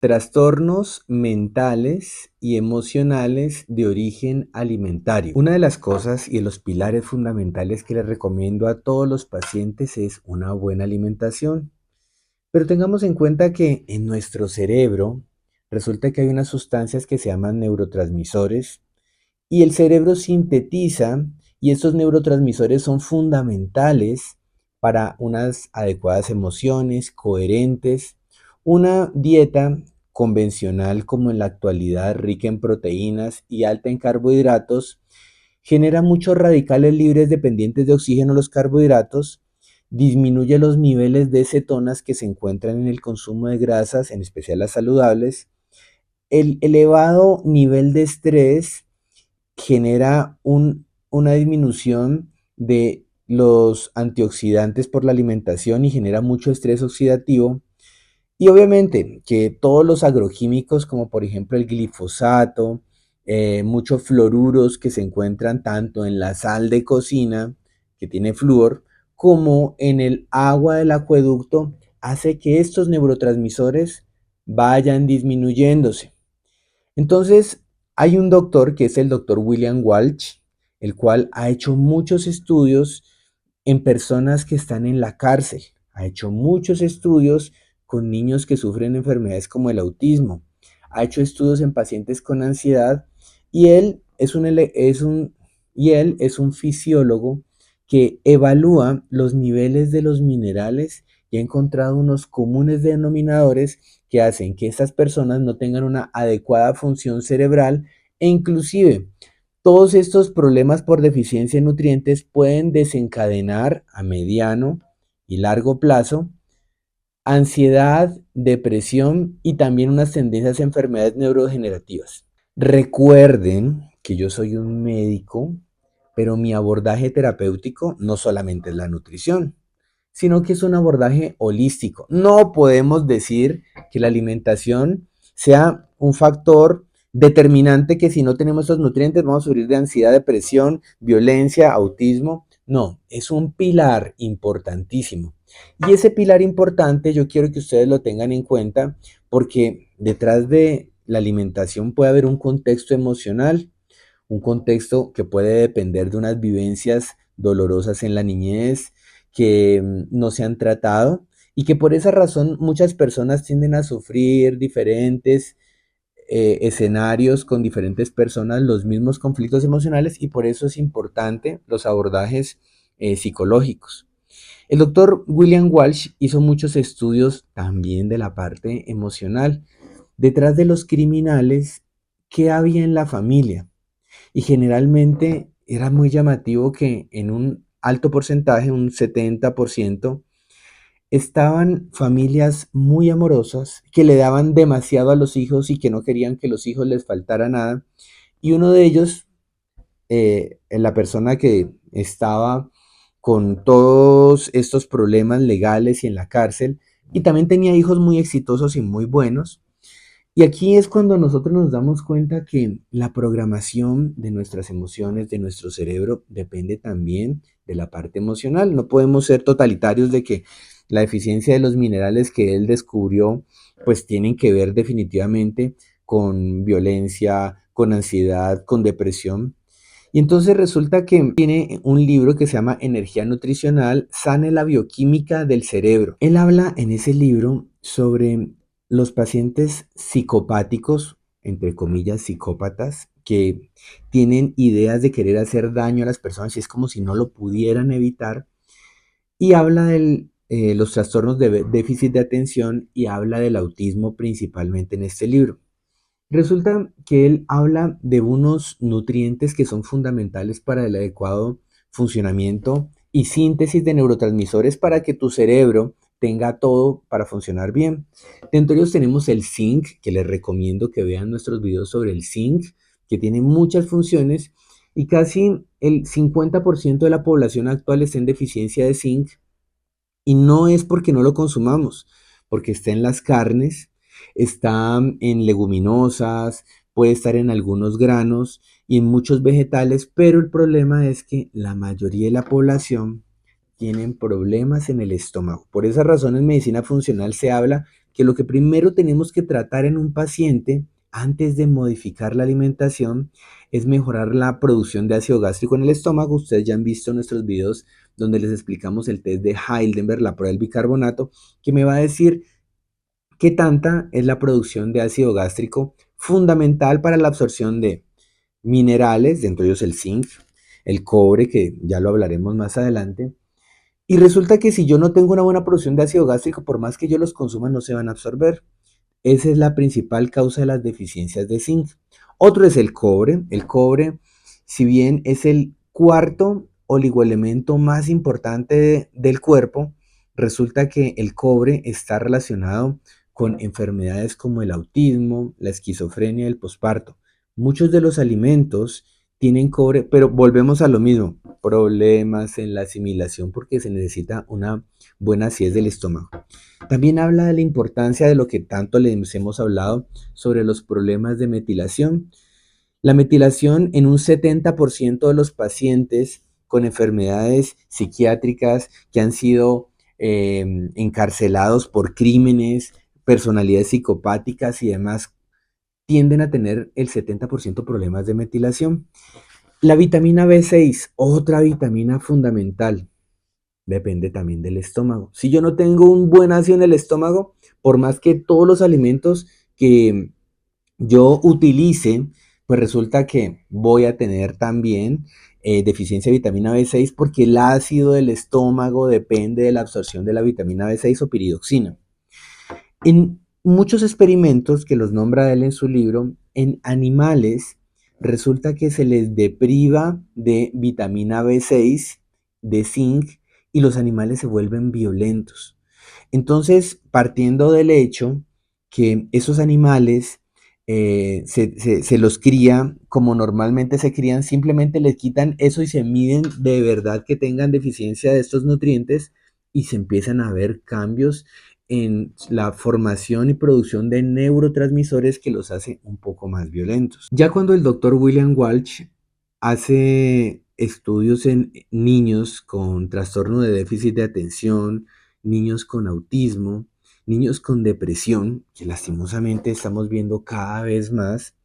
Trastornos mentales y emocionales de origen alimentario. Una de las cosas y de los pilares fundamentales que les recomiendo a todos los pacientes es una buena alimentación. Pero tengamos en cuenta que en nuestro cerebro resulta que hay unas sustancias que se llaman neurotransmisores y el cerebro sintetiza y estos neurotransmisores son fundamentales para unas adecuadas emociones, coherentes, una dieta convencional como en la actualidad, rica en proteínas y alta en carbohidratos, genera muchos radicales libres dependientes de oxígeno los carbohidratos, disminuye los niveles de cetonas que se encuentran en el consumo de grasas, en especial las saludables, el elevado nivel de estrés genera una disminución de los antioxidantes por la alimentación y genera mucho estrés oxidativo. Y obviamente que todos los agroquímicos, como por ejemplo el glifosato, muchos fluoruros que se encuentran tanto en la sal de cocina, que tiene flúor, como en el agua del acueducto, hace que estos neurotransmisores vayan disminuyéndose. Entonces, hay un doctor que es el doctor William Walsh, el cual ha hecho muchos estudios en personas que están en la cárcel. Ha hecho muchos estudios con niños que sufren enfermedades como el autismo. Ha hecho estudios en pacientes con ansiedad y él es un fisiólogo que evalúa los niveles de los minerales y ha encontrado unos comunes denominadores que hacen que estas personas no tengan una adecuada función cerebral e inclusive todos estos problemas por deficiencia de nutrientes pueden desencadenar a mediano y largo plazo ansiedad, depresión y también unas tendencias a enfermedades neurodegenerativas. Recuerden que yo soy un médico, pero mi abordaje terapéutico no solamente es la nutrición, sino que es un abordaje holístico. No podemos decir que la alimentación sea un factor determinante que si no tenemos esos nutrientes vamos a sufrir de ansiedad, depresión, violencia, autismo. No, es un pilar importantísimo. Y ese pilar importante yo quiero que ustedes lo tengan en cuenta porque detrás de la alimentación puede haber un contexto emocional, un contexto que puede depender de unas vivencias dolorosas en la niñez que no se han tratado y que por esa razón muchas personas tienden a sufrir diferentes escenarios con diferentes personas, los mismos conflictos emocionales y por eso es importante los abordajes psicológicos. El doctor William Walsh hizo muchos estudios también de la parte emocional. Detrás de los criminales, ¿qué había en la familia? Y generalmente era muy llamativo que en un alto porcentaje, un 70%, estaban familias muy amorosas que le daban demasiado a los hijos y que no querían que los hijos les faltara nada. Y uno de ellos, la persona que estaba con todos estos problemas legales y en la cárcel, y también tenía hijos muy exitosos y muy buenos, y aquí es cuando nosotros nos damos cuenta que la programación de nuestras emociones, de nuestro cerebro, depende también de la parte emocional. No podemos ser totalitarios de que la deficiencia de los minerales que él descubrió, pues tienen que ver definitivamente con violencia, con ansiedad, con depresión. Y entonces resulta que tiene un libro que se llama Energía Nutricional, sane la bioquímica del cerebro. Él habla en ese libro sobre los pacientes psicopáticos, entre comillas, psicópatas, que tienen ideas de querer hacer daño a las personas y es como si no lo pudieran evitar. Y habla de los trastornos de déficit de atención y habla del autismo principalmente en este libro. Resulta que él habla de unos nutrientes que son fundamentales para el adecuado funcionamiento y síntesis de neurotransmisores para que tu cerebro tenga todo para funcionar bien. Dentro de ellos tenemos el zinc, que les recomiendo que vean nuestros videos sobre el zinc, que tiene muchas funciones y casi el 50% de la población actual está en deficiencia de zinc y no es porque no lo consumamos, porque está en las carnes, está en leguminosas, puede estar en algunos granos y en muchos vegetales, pero el problema es que la mayoría de la población tienen problemas en el estómago. Por esa razón en medicina funcional se habla que lo que primero tenemos que tratar en un paciente antes de modificar la alimentación es mejorar la producción de ácido gástrico en el estómago. Ustedes ya han visto nuestros videos donde les explicamos el test de Heidelberg, la prueba del bicarbonato, que me va a decir qué tanta es la producción de ácido gástrico fundamental para la absorción de minerales, dentro de ellos el zinc, el cobre, que ya lo hablaremos más adelante. Y resulta que si yo no tengo una buena producción de ácido gástrico, por más que yo los consuma, no se van a absorber. Esa es la principal causa de las deficiencias de zinc. Otro es el cobre. El cobre, si bien es el cuarto oligoelemento más importante del cuerpo, resulta que el cobre está relacionado con enfermedades como el autismo, la esquizofrenia y el posparto. Muchos de los alimentos tienen cobre, pero volvemos a lo mismo, problemas en la asimilación porque se necesita una buena acidez del estómago. También habla de la importancia de lo que tanto les hemos hablado sobre los problemas de metilación. La metilación en un 70% de los pacientes con enfermedades psiquiátricas que han sido encarcelados por crímenes, personalidades psicopáticas y demás, tienden a tener el 70% problemas de metilación. La vitamina B6, otra vitamina fundamental, depende también del estómago. Si yo no tengo un buen ácido en el estómago, por más que todos los alimentos que yo utilice, pues resulta que voy a tener también deficiencia de vitamina B6 porque el ácido del estómago depende de la absorción de la vitamina B6 o piridoxina. En muchos experimentos que los nombra él en su libro, en animales resulta que se les depriva de vitamina B6, de zinc, y los animales se vuelven violentos. Entonces, partiendo del hecho que esos animales se los cría como normalmente se crían, simplemente les quitan eso y se miden de verdad que tengan deficiencia de estos nutrientes y se empiezan a ver cambios en la formación y producción de neurotransmisores que los hace un poco más violentos. Ya cuando el doctor William Walsh hace estudios en niños con trastorno de déficit de atención, niños con autismo, niños con depresión, que lastimosamente estamos viendo cada vez más,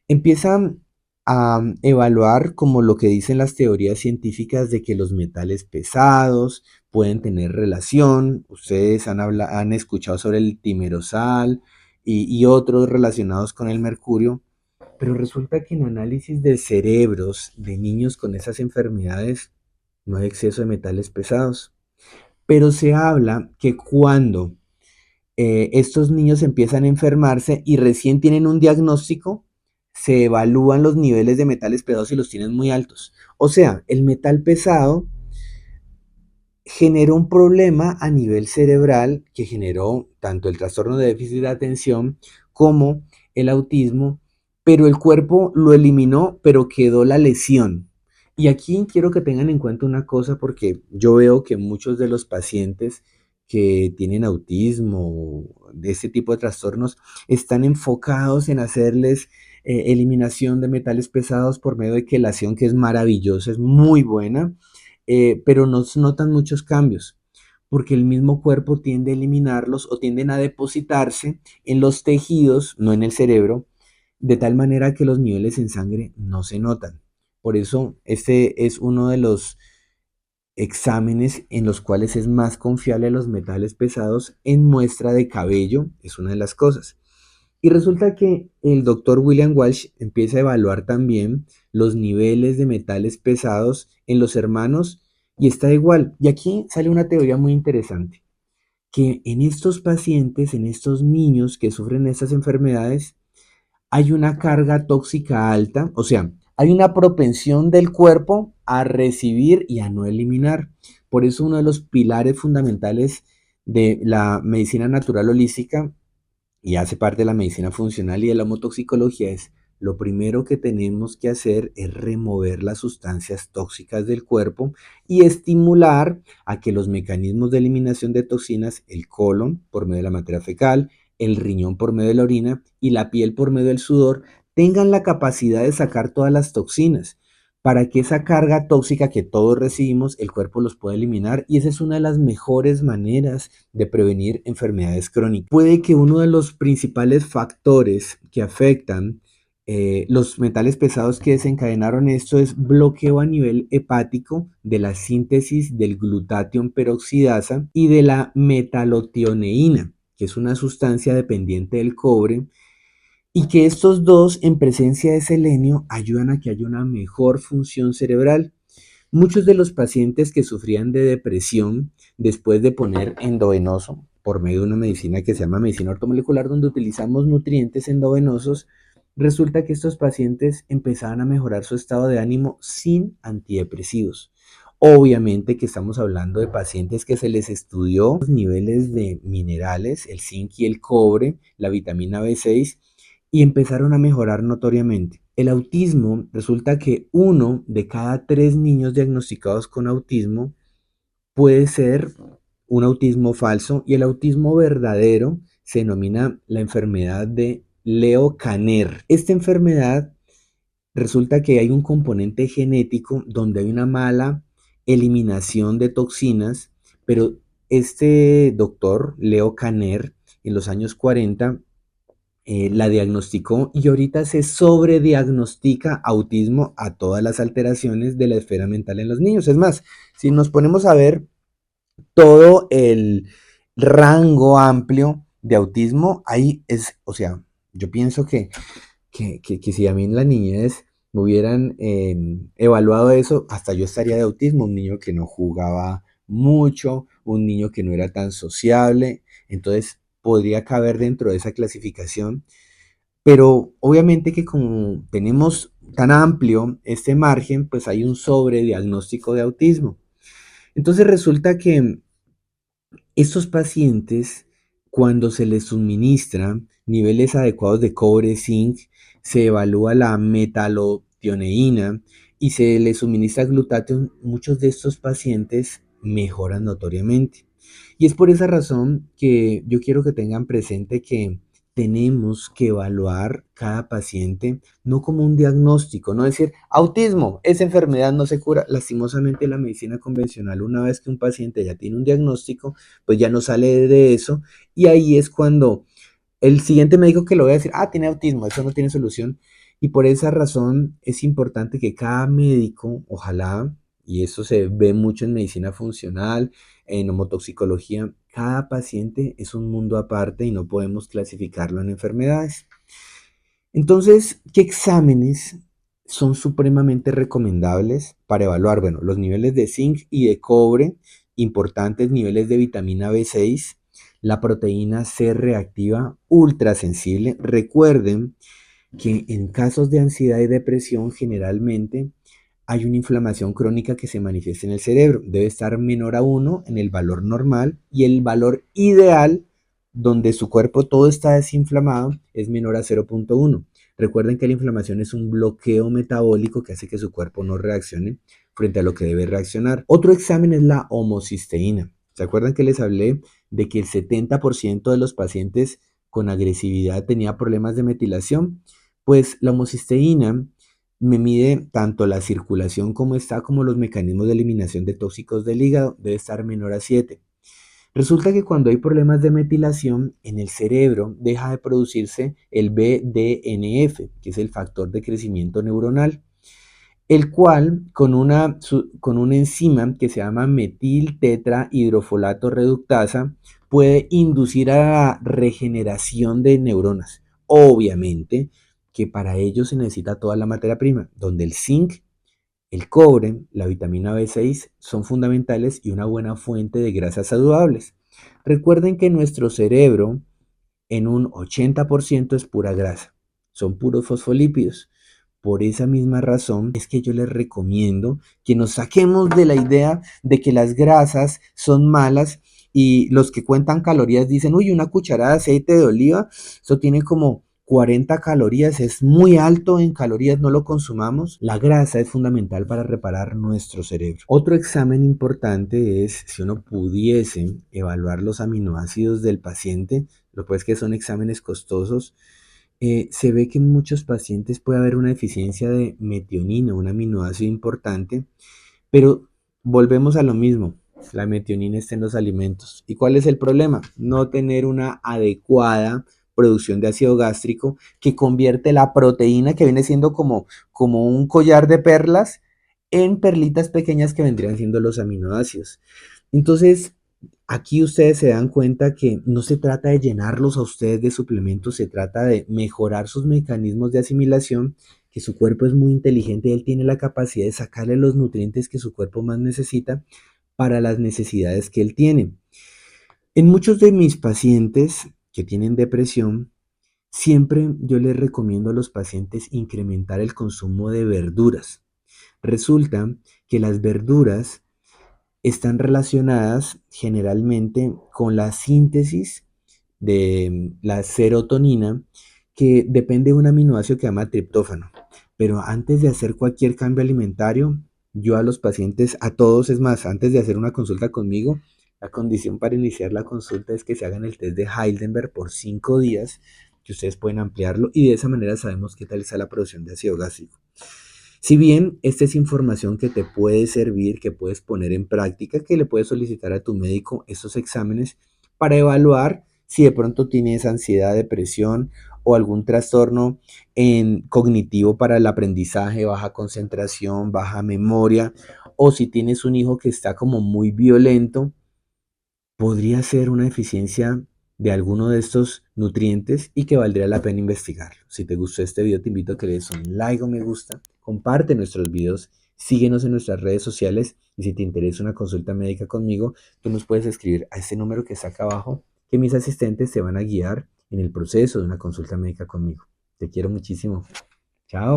empiezan a evaluar como lo que dicen las teorías científicas de que los metales pesados pueden tener relación. Ustedes han escuchado sobre el timerosal y otros relacionados con el mercurio, pero resulta que en análisis de cerebros de niños con esas enfermedades no hay exceso de metales pesados. Pero se habla que cuando estos niños empiezan a enfermarse y recién tienen un diagnóstico, se evalúan los niveles de metales pesados y los tienen muy altos. O sea, el metal pesado generó un problema a nivel cerebral que generó tanto el trastorno de déficit de atención como el autismo, pero el cuerpo lo eliminó, pero quedó la lesión. Y aquí quiero que tengan en cuenta una cosa porque yo veo que muchos de los pacientes que tienen autismo, de este tipo de trastornos, están enfocados en hacerles eliminación de metales pesados por medio de quelación, que es maravillosa, es muy buena, pero no se notan muchos cambios, porque el mismo cuerpo tiende a eliminarlos o tienden a depositarse en los tejidos, no en el cerebro, de tal manera que los niveles en sangre no se notan. Por eso, este es uno de los exámenes en los cuales es más confiable los metales pesados en muestra de cabello, es una de las cosas. Y resulta que el doctor William Walsh empieza a evaluar también los niveles de metales pesados en los hermanos y está igual. Y aquí sale una teoría muy interesante, que en estos pacientes, en estos niños que sufren estas enfermedades, hay una carga tóxica alta, o sea, hay una propensión del cuerpo a recibir y a no eliminar. Por eso uno de los pilares fundamentales de la medicina natural holística y hace parte de la medicina funcional y de la homotoxicología es lo primero que tenemos que hacer es remover las sustancias tóxicas del cuerpo y estimular a que los mecanismos de eliminación de toxinas, el colon por medio de la materia fecal, el riñón por medio de la orina y la piel por medio del sudor, tengan la capacidad de sacar todas las toxinas para que esa carga tóxica que todos recibimos, el cuerpo los pueda eliminar y esa es una de las mejores maneras de prevenir enfermedades crónicas. Puede que uno de los principales factores que afectan los metales pesados que desencadenaron esto es bloqueo a nivel hepático de la síntesis del glutatión peroxidasa y de la metalotioneína, que es una sustancia dependiente del cobre, y que estos dos en presencia de selenio ayudan a que haya una mejor función cerebral. Muchos de los pacientes que sufrían de depresión después de poner endovenoso por medio de una medicina que se llama medicina ortomolecular, donde utilizamos nutrientes endovenosos, resulta que estos pacientes empezaban a mejorar su estado de ánimo sin antidepresivos. Obviamente que estamos hablando de pacientes que se les estudió los niveles de minerales, el zinc y el cobre, la vitamina B6, y empezaron a mejorar notoriamente. El autismo, resulta que uno de cada 3 niños diagnosticados con autismo puede ser un autismo falso y el autismo verdadero se denomina la enfermedad de Leo Kanner. Esta enfermedad resulta que hay un componente genético donde hay una mala eliminación de toxinas, pero este doctor, Leo Kanner, en los años 40 la diagnosticó y ahorita se sobrediagnostica autismo a todas las alteraciones de la esfera mental en los niños. Es más, si nos ponemos a ver todo el rango amplio de autismo, ahí es, o sea, yo pienso que si a mí en la niñez me hubieran evaluado eso, hasta yo estaría de autismo, un niño que no jugaba mucho, un niño que no era tan sociable, entonces podría caber dentro de esa clasificación, pero obviamente que como tenemos tan amplio este margen, pues hay un sobrediagnóstico de autismo. Entonces resulta que estos pacientes, cuando se les suministra niveles adecuados de cobre, zinc, se evalúa la metalotioneína y se les suministra glutatión, muchos de estos pacientes mejoran notoriamente. Y es por esa razón que yo quiero que tengan presente que tenemos que evaluar cada paciente no como un diagnóstico, no decir autismo, esa enfermedad no se cura. Lastimosamente la medicina convencional, una vez que un paciente ya tiene un diagnóstico, pues ya no sale de eso y ahí es cuando el siguiente médico que lo va a decir, tiene autismo, eso no tiene solución. Y por esa razón es importante que cada médico, ojalá, y eso se ve mucho en medicina funcional, en homotoxicología, cada paciente es un mundo aparte y no podemos clasificarlo en enfermedades. Entonces, ¿qué exámenes son supremamente recomendables para evaluar? Bueno, los niveles de zinc y de cobre, importantes niveles de vitamina B6, la proteína C reactiva ultrasensible. Recuerden que en casos de ansiedad y depresión generalmente hay una inflamación crónica que se manifiesta en el cerebro. Debe estar menor a 1 en el valor normal y el valor ideal donde su cuerpo todo está desinflamado es menor a 0,1. Recuerden que la inflamación es un bloqueo metabólico que hace que su cuerpo no reaccione frente a lo que debe reaccionar. Otro examen es la homocisteína. ¿Se acuerdan que les hablé de que el 70% de los pacientes con agresividad tenía problemas de metilación? Pues la homocisteína me mide tanto la circulación como los mecanismos de eliminación de tóxicos del hígado, debe estar menor a 7. Resulta que cuando hay problemas de metilación en el cerebro deja de producirse el BDNF, que es el factor de crecimiento neuronal, el cual con una enzima que se llama metiltetrahidrofolato reductasa puede inducir a la regeneración de neuronas. Obviamente que para ello se necesita toda la materia prima, donde el zinc, el cobre, la vitamina B6 son fundamentales y una buena fuente de grasas saludables. Recuerden que nuestro cerebro en un 80% es pura grasa, son puros fosfolípidos. Por esa misma razón es que yo les recomiendo que nos saquemos de la idea de que las grasas son malas y los que cuentan calorías dicen, uy, una cucharada de aceite de oliva, eso tiene como 40 calorías, es muy alto en calorías, no lo consumamos. La grasa es fundamental para reparar nuestro cerebro. Otro examen importante es si uno pudiese evaluar los aminoácidos del paciente, lo que es que son exámenes costosos, Se ve que en muchos pacientes puede haber una deficiencia de metionina, un aminoácido importante, pero volvemos a lo mismo. La metionina está en los alimentos. ¿Y cuál es el problema? No tener una adecuada producción de ácido gástrico que convierte la proteína que viene siendo como un collar de perlas en perlitas pequeñas que vendrían siendo los aminoácidos. Entonces, aquí ustedes se dan cuenta que no se trata de llenarlos a ustedes de suplementos, se trata de mejorar sus mecanismos de asimilación, que su cuerpo es muy inteligente, él tiene la capacidad de sacarle los nutrientes que su cuerpo más necesita para las necesidades que él tiene. En muchos de mis pacientes que tienen depresión, siempre yo les recomiendo a los pacientes incrementar el consumo de verduras. Resulta que las verduras están relacionadas generalmente con la síntesis de la serotonina, que depende de un aminoácido que se llama triptófano. Pero antes de hacer cualquier cambio alimentario, yo a los pacientes, a todos, es más, antes de hacer una consulta conmigo, la condición para iniciar la consulta es que se hagan el test de Heidelberg por 5 días, que ustedes pueden ampliarlo y de esa manera sabemos qué tal está la producción de ácido gástrico. Si bien esta es información que te puede servir, que puedes poner en práctica, que le puedes solicitar a tu médico estos exámenes para evaluar si de pronto tienes ansiedad, depresión o algún trastorno cognitivo para el aprendizaje, baja concentración, baja memoria, o si tienes un hijo que está como muy violento, podría ser una deficiencia de alguno de estos nutrientes y que valdría la pena investigarlo. Si te gustó este video, te invito a que le des un like o me gusta, comparte nuestros videos, síguenos en nuestras redes sociales y si te interesa una consulta médica conmigo, tú nos puedes escribir a este número que está acá abajo, que mis asistentes te van a guiar en el proceso de una consulta médica conmigo. Te quiero muchísimo. Chao.